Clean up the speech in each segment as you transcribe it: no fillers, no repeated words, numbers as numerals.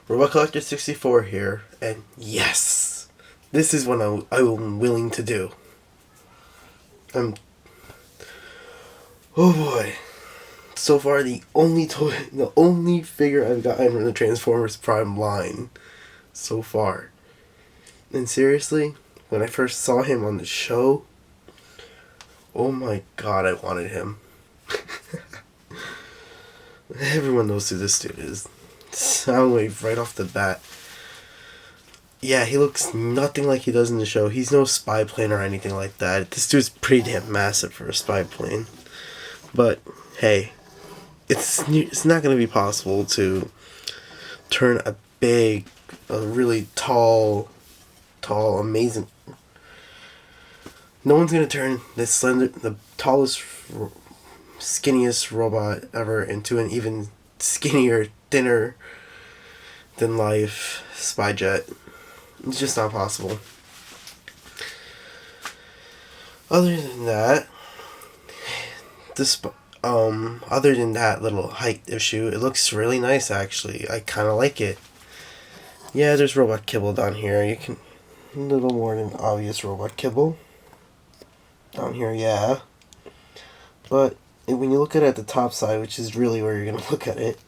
Robot Collector 64 here, and yes, this is what I'm willing to do. Oh boy. So far, the only figure I've gotten from the Transformers Prime line so far. And seriously, when I first saw him on the show, oh my god, I wanted him. Everyone knows who this dude is. Soundwave right off the bat. Yeah, he looks nothing like he does in the show. He's no spy plane or anything like that. This dude's pretty damn massive for a spy plane. But, hey, it's not going to be possible to turn a really tall, amazing... No one's going to turn the tallest, skinniest robot ever into an even skinnier, thinner than life spy jet. It's just not possible. Other than that, other than that little height issue, it looks really nice actually. I kind of like it. Yeah, there's robot kibble down here. You can a little more than obvious robot kibble down here, yeah. But when you look at it at the top side, which is really where you're gonna look at it,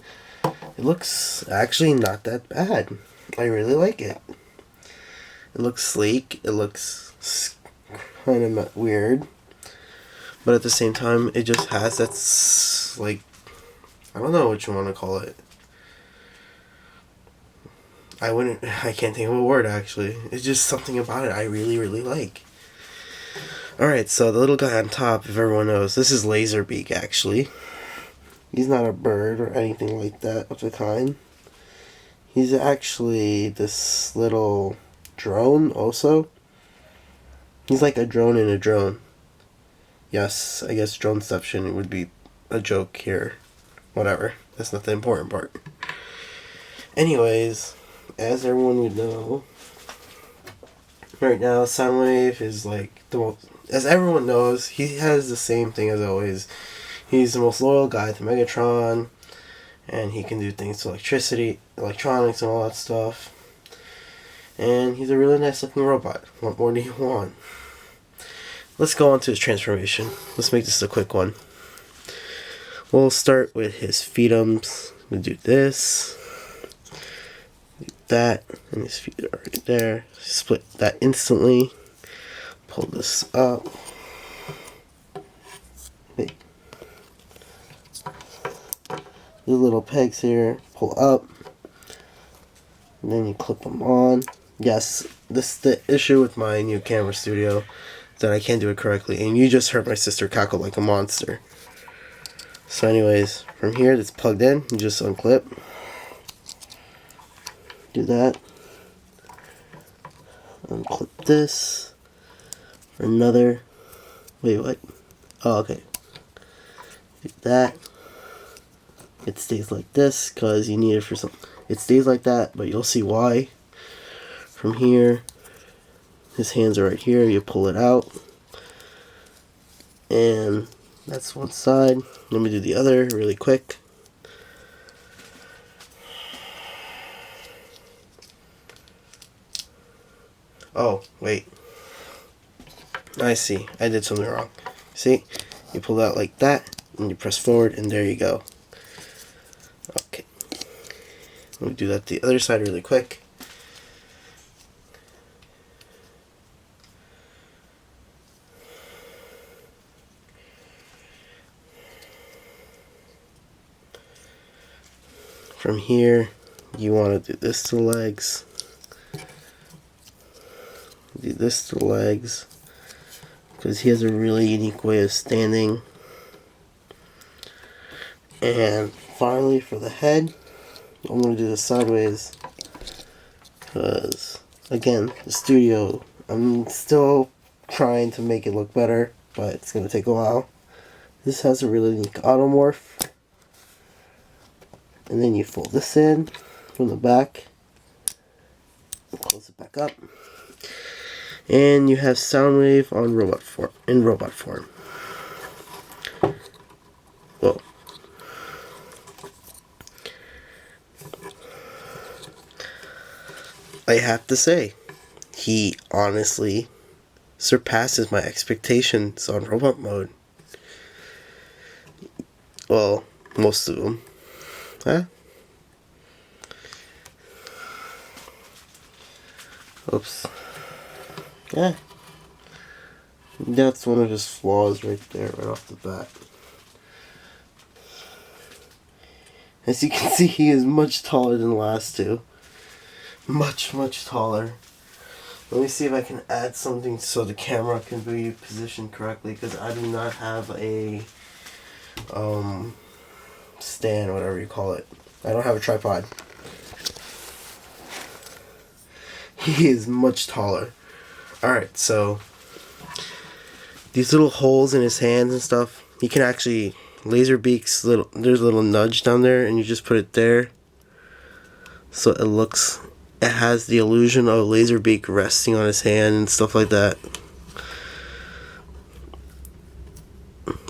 it looks actually not that bad. I really like it. It looks sleek. It looks kind of weird. But at the same time, it just has that's like, I don't know what you want to call it. I can't think of a word actually. It's just something about it I really, really like. Alright, so the little guy on top, if everyone knows, this is Laserbeak actually. He's not a bird or anything like that of the kind. He's actually this little drone also. He's like a drone in a drone. Yes, I guess droneception would be a joke here. Whatever. That's not the important part. Anyways, as everyone would know, right now Soundwave is like the most... As everyone knows, he has the same thing as always. He's the most loyal guy to Megatron, and he can do things to electricity, electronics, and all that stuff. And he's a really nice looking robot. What more do you want? Let's go on to his transformation. Let's make this a quick one. We'll start with his feetums. We'll do this, do that, and his feet are right there. Split that instantly. Pull this up. The little pegs here, pull up, and then you clip them on. Yes, this is the issue with my new camera studio, that I can't do it correctly, and you just heard my sister cackle like a monster. So anyways, from here that's plugged in, you just unclip, do that, unclip this, for another, wait, what? Oh, okay, do that. It stays like this because you need it for some. It stays like that, but you'll see why. From here, his hands are right here. You pull it out, and that's one side. Let me do the other really quick. Oh, wait. I see. I did something wrong. See? You pull it out like that, and you press forward, and there you go. Okay. Let me do that the other side really quick. From here, you want to do this to the legs. Do this to the legs. Because he has a really unique way of standing. And finally, for the head, I'm going to do this sideways. Because, again, the studio, I'm still trying to make it look better, but it's going to take a while. This has a really unique automorph. And then you fold this in from the back. Close it back up. And you have Soundwave on robot form. Whoa. I have to say, he honestly surpasses my expectations on robot mode. Well, most of them. Huh? Oops. Yeah. That's one of his flaws right there, right off the bat. As you can see, he is much taller than the last two. Much, much taller. Let me see if I can add something so the camera can be positioned correctly, because I do not have a stand, whatever you call it. I don't have a tripod. He is much taller. Alright, so these little holes in his hands and stuff, he can actually there's a little nudge down there, and you just put it there. So it has the illusion of Laserbeak resting on his hand and stuff like that.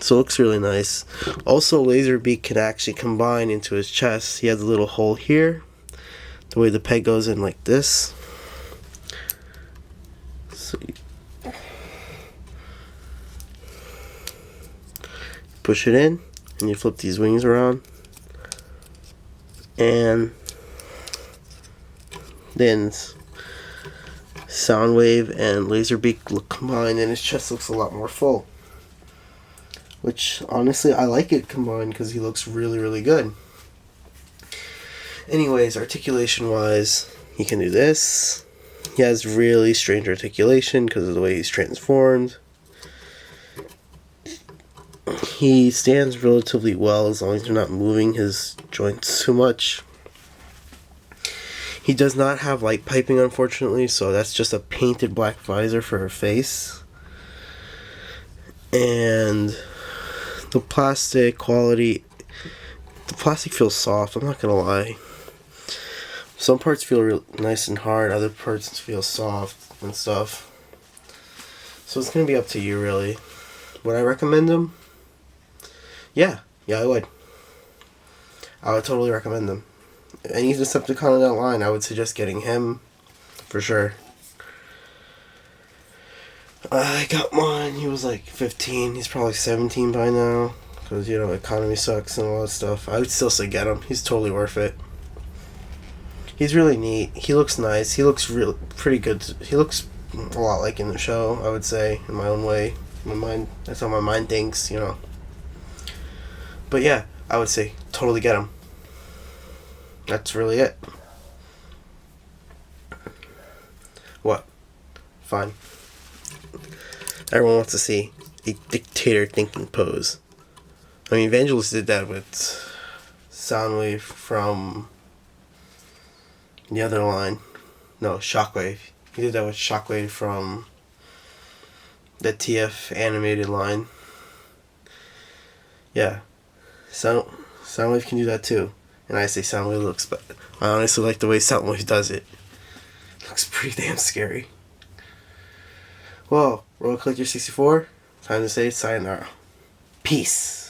So it looks really nice. Also, Laserbeak can actually combine into his chest. He has a little hole here. The way the peg goes in like this. So you push it in, and you flip these wings around. And then Soundwave and Laserbeak look combined, and his chest looks a lot more full. Which, honestly, I like it combined because he looks really, really good. Anyways, articulation-wise, he can do this. He has really strange articulation because of the way he's transformed. He stands relatively well as long as you're not moving his joints too much. He does not have light piping, unfortunately, so that's just a painted black visor for her face. And the plastic quality, the plastic feels soft, I'm not gonna lie. Some parts feel real nice and hard, other parts feel soft and stuff. So it's gonna be up to you, really. Would I recommend them? Yeah, I would. I would totally recommend them. Any Decepticon in that line, I would suggest getting him for sure. I got mine, he was like 15, he's probably 17 by now, because, you know, economy sucks and all that stuff. I would still say get him, he's totally worth it. He's really neat, he looks nice, he looks pretty good, he looks a lot like in the show, I would say, in my own way. My mind, that's how my mind thinks, you know. But yeah, I would say totally get him. That's really it. What? Fine. Everyone wants to see a dictator thinking pose. I mean, Evangelist did that with Soundwave from the other line. No, Shockwave. He did that with Shockwave from the TF animated line. Yeah. Soundwave can do that too. And I say Soundwave looks better. I honestly like the way Soundwave does it. Looks pretty damn scary. Well, Roll Collector 64, time to say sayonara. Peace.